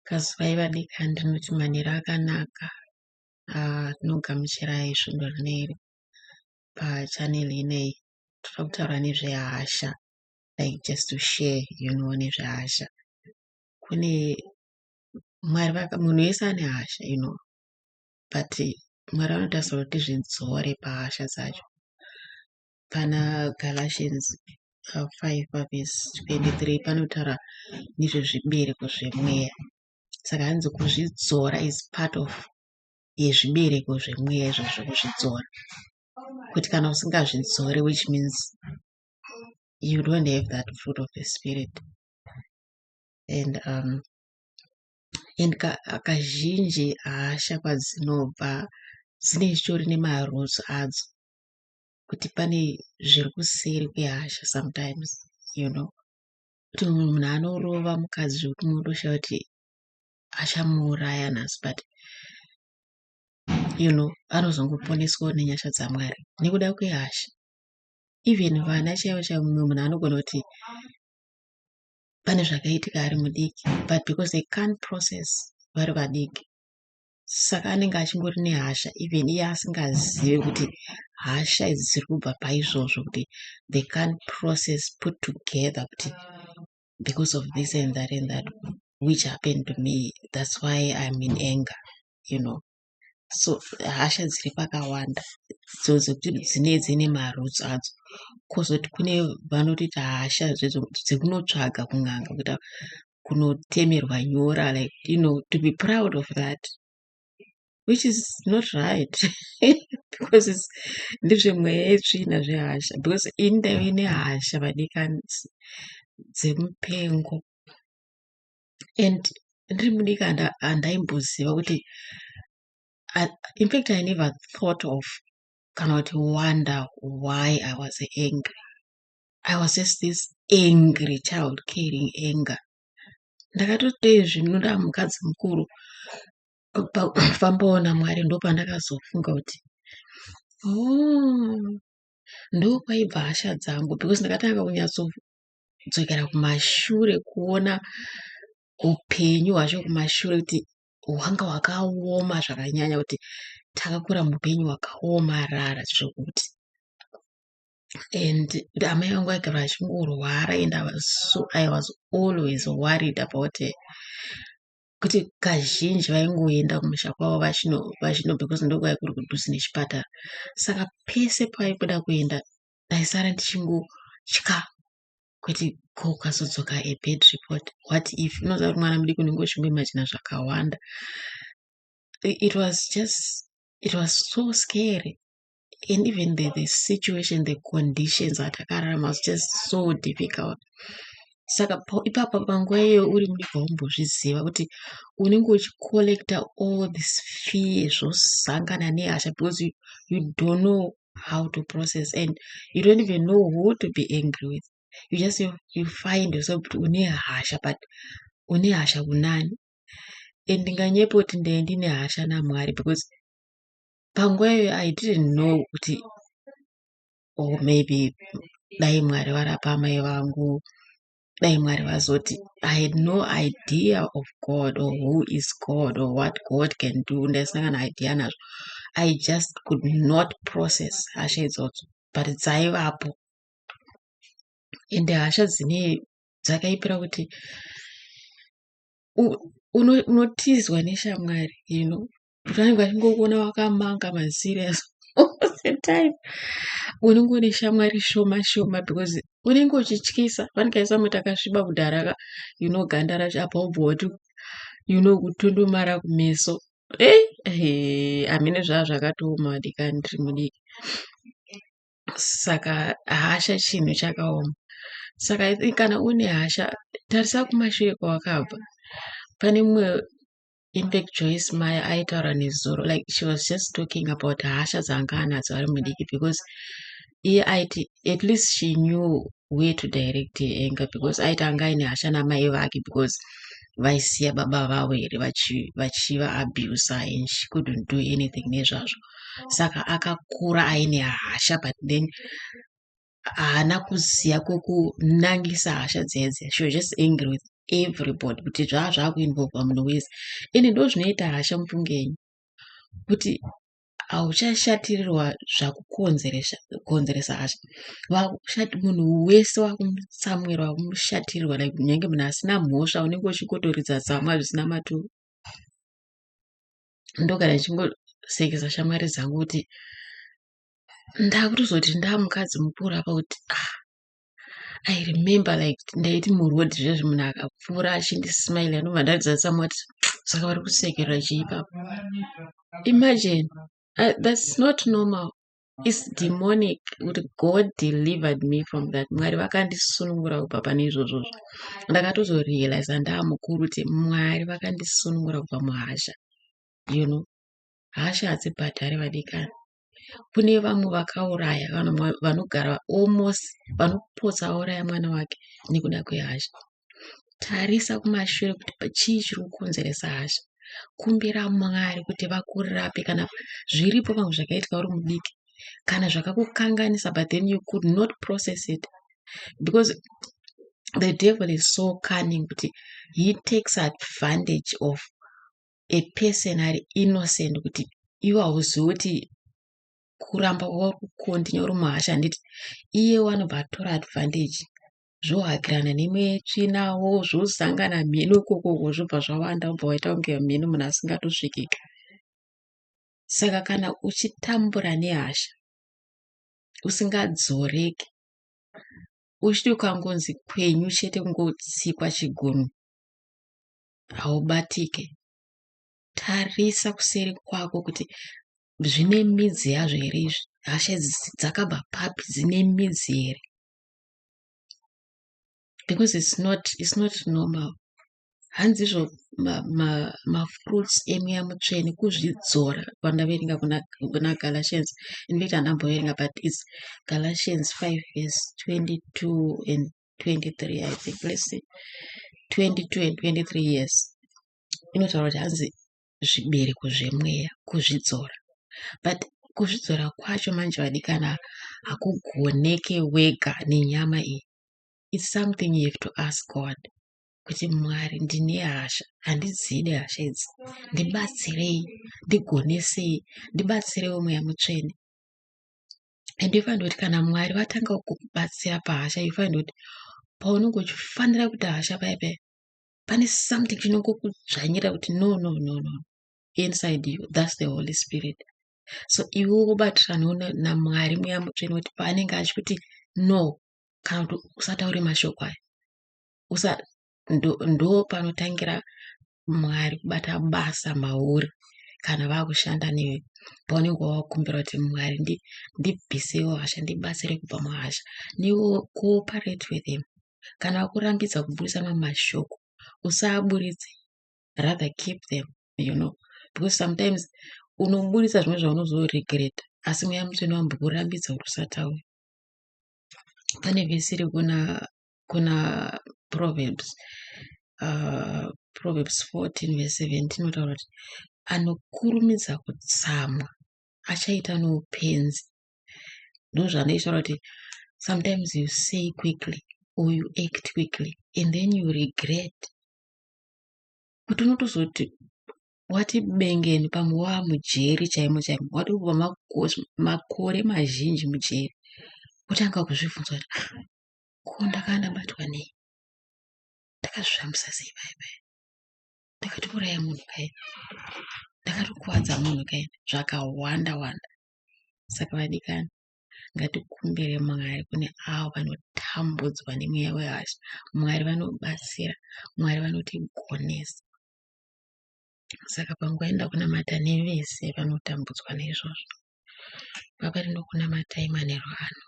Kazvaiva dika ndinoti manhero akanaka tinogamuchirai svundo rineri pachanel ineyi. Toda kutaura nezveHASHA, like just to share nezveHASHA. Kune Mwari munhu wese ane hasha but Mwari vanotarisira kuti tizvidzore pahasha dzacho. Pana Galatians 5:23 panotaura nezvezvibereko zvemweya. Saka hanzi kuzvidzora is part of yezvibereko zvemweya izvozvo kuzvidzora. Kuti kana usingazvidzore, which means you don't have that fruit of the spirit. And kazhinji hasha kwadzinobva dzine chitori nemarules adzo, kuti pane zviri kuseri kwehasha sometimes, kuti munhu anorova mukadzi zvekuti munotoshaura kuti achamuuraya nhasi, but anozongoponeswawo nenyasha dzaMwari nekuda kwehasha. Even vana chaivo chaivo, mumwe munhu anogona kuti pane zvakaitika ari mudiki, but because they can't process vari vadiki, saka anenge achingori nehasha even iye asingazivi kuti hasha idzi dziri kubva paizvozvo, kuti they can't process, put together kuti because of this and that which happened to me, that's why I'm in anger. So hasha dziri pakawanda dzekuti dzine maroots adzo. Kozoti kune vanotoita hasha dzekunotsvaga kun'anga, kuita kunotemerwa nyora, like to be proud of that, which is not right. Because ndizvemweya yetsvina zvehasha, because indayo ine hasha vadikani dzemupengo. And ndiri mudika handaimboziva kuti in fact I never thought of kana kuti wonder why I was angry. I was just this angry child carrying anger. Ndakatoti zvinoda mukadzi mukuru pamboona Mwari, ndopandakazofunga kuti ndokwaibva hasha dzangu, because ndakatanga kunyatsodzokera kumashure kuona upenyu hwacho kumashure kuti hwanga hwakaoma zvakanyanya, kuti takakura mupenyu hwakaomarara zvokuti. And amai vangu vaigara vachingorwara, and I was always worried about kuti kazhinji vaingoenda kumusha kwavo vachino because ndokwai kuri kudhuze nechipatara. Saka pese pavaikuda kuenda ndaisara ndichingotya kuti kokazodzoka a bad report. What if unoziva kuti mwana mudiki unenge uchingoimagina zvakawanda. It was so scary. And even the situation, the conditions atakararama was just so difficult. Saka ipapo panguva iyo uri mudiki waumbozviziva kuti unenge uchicollecta all this fear zvosangana nehasha, because you don't know how to process, and you don't even know who to be angry with. You find yourself kuti une hasha, but une hasha kunani. And ndinganyepo kuti ndee ndine hasha naMwari, because panguva iyo I didn't know kuti maybe dai Mwari varapa amai vangu, dai Mwari vazoti. I had no idea of God or who is God or what God can do. Ndaisangana idea nazvo. I just could not process hasha idzodzo, but dzaivapo. Ende hasha dzakaipira kuti unotizwa neshamwari, kuti vanenge vachingokuona wakamanga maserious all the time. Unenge une shamwari shoma shoma, because unenge uchityisa. Vanikaisa muti akasviba kudhara, ganda racho apa ubva kuti kutundumara kumeso. Hamene zvakatooma vadikani, ndiri mudiki. Saka hasha chinhu chakaoma. Saka kana une hasha, tarisa kumashure kwawakabva. Pane mumwe, in fact Joyce Meyer aitaura nezuro, like she was just talking about hasha dzaanga anadzo ari mudiki, because iye aiti at least she knew where to direct her anger, because aiti anga aine hasha namai vake, because vaisiya baba vavo here vachiva abuse and she couldn't do anything nezvazvo. Saka akakura aine hasha, but then haana kuziya kwekunangisa hasha dzedzi. She was just angry with everybody kuti zvaakuinvolva munhu wese. Ende ndo zvinoita hasha mupfungenyu kuti hauchashatirirwa zvakukonzeresa hasha. Munhu wese wakumutsamwira, wakumushatirwa, like kunyange munhu asina mhosva unenge uchikotoridza tsamwa zvisina maturo. Ndogara ndichingosekesa shamwari dzangu kuti ndakutozoti ndamukadzi mukuru apa kuti I remember like ndaiti murodhi zvezvi munhu akapfuura achindismaila ndobva ndaridza tsamwa kuti saka vari kusekerera chiipapo. Imagine, that's not normal. It's demonic. God delivered me from that. Mwari vakandisunungura kubva pane izvozvo. Ndakatozorealize ndaamukuru kuti Mwari vakandisunungura kubva muhasha. You know, hasha hadzibhadhare vadikani. Kune vamwe vakauraya, vanogara almost vanopotsa auraya mwana wake nekuda kwehasha. Tarisa kumashure kuti chii chiri kukonzeresa hasha. Kumbira Mwari kuti vakurape kana zviripo pamwe zvakaitika uri mudiki, kana zvakakukanganisa, but then you could not process it because the devil is so cunning kuti he takes advantage of a person ari innocent kuti iwe hauzivi kuti kuramba kwakukontinya uri muhasha nditi iye wanobva atora advantage zvohakirana nemetsvinawo zvozangana mheno ikokoko zvobva zvawanda ubva waita kunge mheno munhu asingatosvikika. Saka kana uchitambura nehasha usingadzoreki, uchiti ukangonzi kwenyu chete kungotsikwa chigunwe, haubatike. Tarisa kuseri kwako kuti zvine midzi yazvo here izvi, hasha idzi dzakabva papi, dzine midzi here, because it's not normal. Hanzi izvo mafruits emweya mutsvene kuzvidzora. Pandaverenga kuna Galatians, in fact handamboverenga, but it's Galatians 5 verse 22 and 23, I think. Let's see, 22 and 23 years. Inotaura kuti hanzi zvibereko zvemweya kuzvidzora, but kuzvidzora kwacho manje vadikana hakugoneke wega nenyama iyi. It's something you have to ask God. Kuti Mwari, ndine hasha, handidzide hasha idzi, ndibatsirei, ndigonesei, ndibatsirewo mweya mutsvene. And you find kuti kana Mwari vatanga kukubatsira pahasha, you find kuti paunenge uchifanira kuti hasha paya pane something chinongokudzvanyira kuti no, inside you, that's the Holy Spirit. So iwe ubatirana naMwari mweya mutsvene kuti paanenge achikuti no, kana kuti usataure mashoko aya, ndo panotangira Mwari kubata basa mauri kana vakushanda newe. Paunenge wakumbira kuti Mwari ndibvisewo hasha, ndibatsire kubva muhasha, newe cooperate with him. Kana vakurambidza kuburisa mashoko, usaaburitse, rather keep them, you know, because sometimes unoburisa zvimwe zvaunozoregreta, asi mweya mutsvene wambokurambidza kuti usataure. Pane vhesi iri kuna Proverbs 14 verse 17 inotaura kuti anokurumidza kutsamwa achaita noupenzi. Ndozvanoitaura kuti sometimes you say quickly or you act quickly and then you regret. Kuti unotozoti wati bengeni pamwe wamujeri chaimo, wati kubva makore mazhinji mujeri, kutanga kuzvibvunza kuti ko ndakanga ndabatwa nei, ndakazvifambisa sei paya, ndakatouraya munhu kaini, ndakatokuvadza munhu kaini, zvakawanda. Saka vadikani, ngatikumbire Mwari kune avo vanotambudzwa nemweya wehasha. Mwari vanobatsira, Mwari vanotigonesa. Saka panguva ndakunamata nevese vanotambudzwa neizvozvo, Baba ndinokunamatai manheru ano,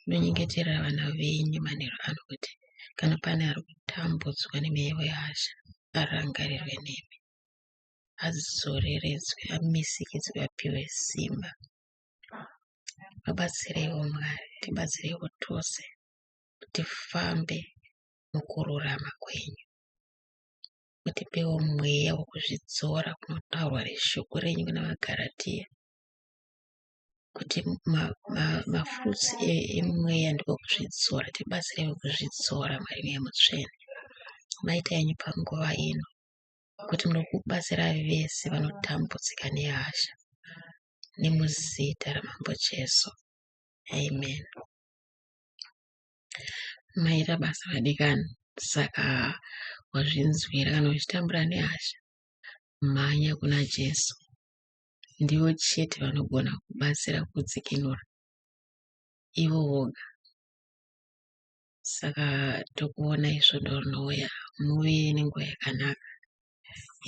ndinonyengeterera vana venyu manheru ano kuti kana pane ari kutambudzwa nemweya wehasha, arangarirwe nemi, adzoreredzwe, amisikidzwe, apiwe simba. Vabatsireiwo Mwari, tibatsireiwo tose tifambe mukururama kwenyu, mutipewo mweya wokuzvidzora kunotaurwa reshoko renyu kuna vaGaratia, kuti mafruits emweya ndiko kuzvidzora. Tibatsireiwo kuzvidzora, Mwari mweya mutsvene, maita yenyu panguva ino, kuti muri kubatsira vese vanotambudzika nehasha, nemuzita ramambo Jesu. Amen. Maita basa vadikani, saka wazvinzwira kana uchitambura nehasha, mhanya kuna Jesu. Ndivo chete vanogona kubatsira kudzikinura ivo voga. Saka tokuona izvo ndonouya, muve nenguva yakanaka.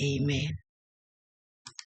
Amen.